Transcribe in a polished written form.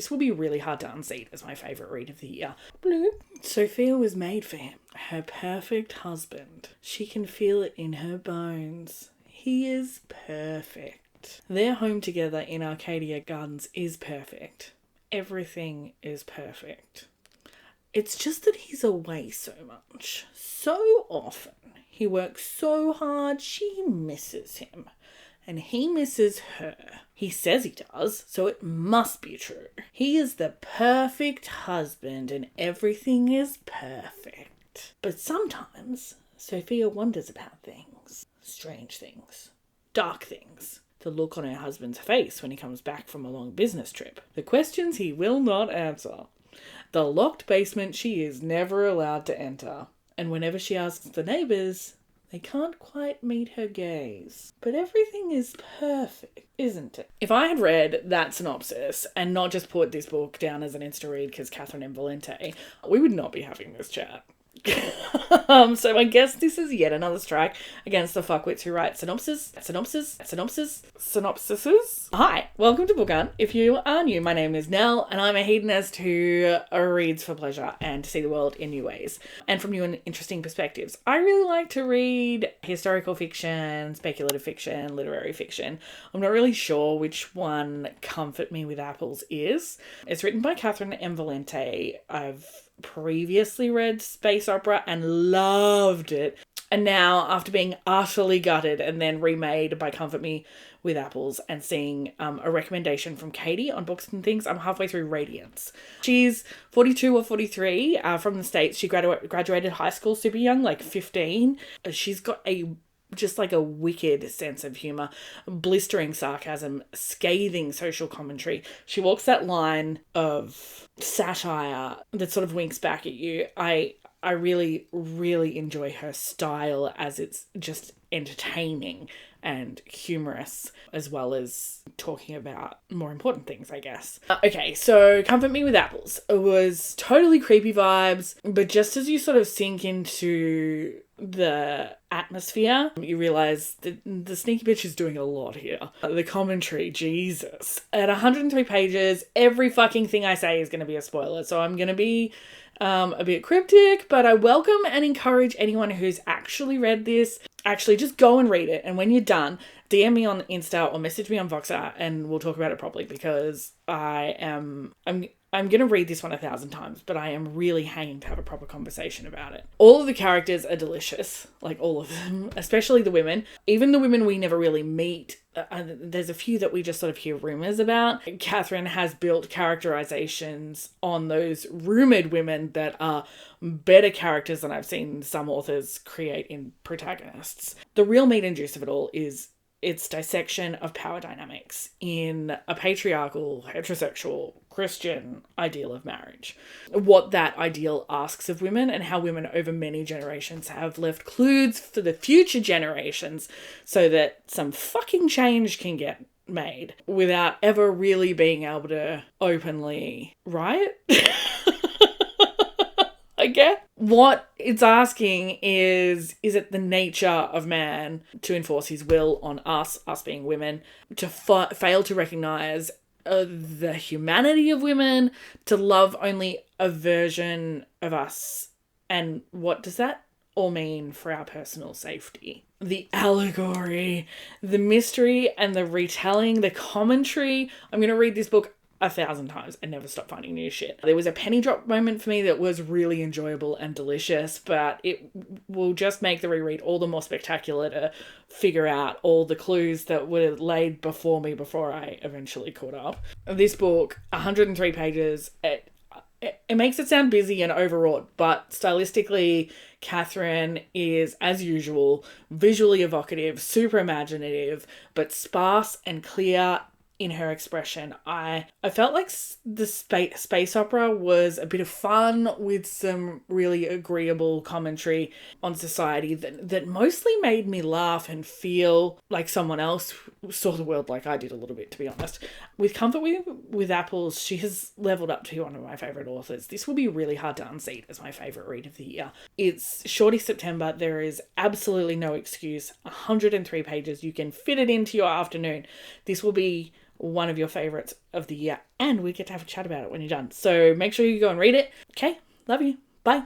This will be really hard to unseat as my favourite read of the year. Bloop. Sophia was made for him. Her perfect husband. She can feel it in her bones. He is perfect. Their home together in Arcadia Gardens is perfect. Everything is perfect. It's just that he's away so much. So often. He works so hard, she misses him. And he misses her. He says he does, so it must be true. He is the perfect husband and everything is perfect. But sometimes Sophia wonders about things. Strange things. Dark things. The look on her husband's face when he comes back from a long business trip. The questions he will not answer. The locked basement she is never allowed to enter. And whenever she asks the neighbours, they can't quite meet her gaze. But everything is perfect, isn't it? If I had read that synopsis and not just put this book down as an Insta read because Catherynne M Valente, we would not be having this chat. So I guess this is yet another strike against the fuckwits who write synopsises. Hi, welcome to Book Hunt. If you are new, my name is Nell and I'm a hedonist who reads for pleasure and to see the world in new ways and from new and interesting perspectives. I really like to read historical fiction, speculative fiction, literary fiction. I'm not really sure which one Comfort Me with Apples is. It's written by Catherynne M Valente. I've previously read space opera and loved it, and now after being utterly gutted and then remade by Comfort Me with Apples and seeing a recommendation from Katie on Books and Things, I'm halfway through Radiance. She's 42 or 43 from the States. She graduated high school super young, like 15. She's got just like a wicked sense of humour, blistering sarcasm, scathing social commentary. She walks that line of satire that sort of winks back at you. I really, really enjoy her style as it's just entertaining and humorous, as well as talking about more important things, I guess. Okay, so Comfort Me with Apples. It was totally creepy vibes, but just as you sort of sink into the atmosphere, you realise that the sneaky bitch is doing a lot here. The commentary, Jesus. At 103 pages, every fucking thing I say is going to be a spoiler, so I'm going to be a bit cryptic, but I welcome and encourage anyone who's actually read this. Actually, just go and read it, and when you're done, DM me on Insta or message me on Voxer and we'll talk about it properly, because I'm going to read this one 1,000 times, but I am really hanging to have a proper conversation about it. All of the characters are delicious, like all of them, especially the women. Even the women we never really meet. There's a few that we just sort of hear rumours about. Catherynne has built characterizations on those rumoured women that are better characters than I've seen some authors create in protagonists. The real meat and juice of it all is its dissection of power dynamics in a patriarchal, heterosexual, Christian ideal of marriage. What that ideal asks of women and how women over many generations have left clues for the future generations so that some fucking change can get made without ever really being able to openly riot. I guess. What it's asking is it the nature of man to enforce his will on us being women, to fail to recognise the humanity of women, to love only a version of us? And what does that all mean for our personal safety? The allegory, the mystery and the retelling, the commentary. I'm going to read this book 1,000 times and never stop finding new shit. There was a penny drop moment for me that was really enjoyable and delicious, but it will just make the reread all the more spectacular to figure out all the clues that were laid before me before I eventually caught up. This book, 103 pages, it makes it sound busy and overwrought, but stylistically, Catherynne is, as usual, visually evocative, super imaginative, but sparse and clear in her expression. I felt like the space opera was a bit of fun with some really agreeable commentary on society that mostly made me laugh and feel like someone else saw the world like I did a little bit, to be honest. With Comfort with Apples, she has leveled up to one of my favourite authors. This will be really hard to unseat as my favourite read of the year. It's Shorty September. There is absolutely no excuse. 103 pages. You can fit it into your afternoon. This will be one of your favorites of the year, and we get to have a chat about it when you're done. So make sure you go and read it. Okay, love you. Bye.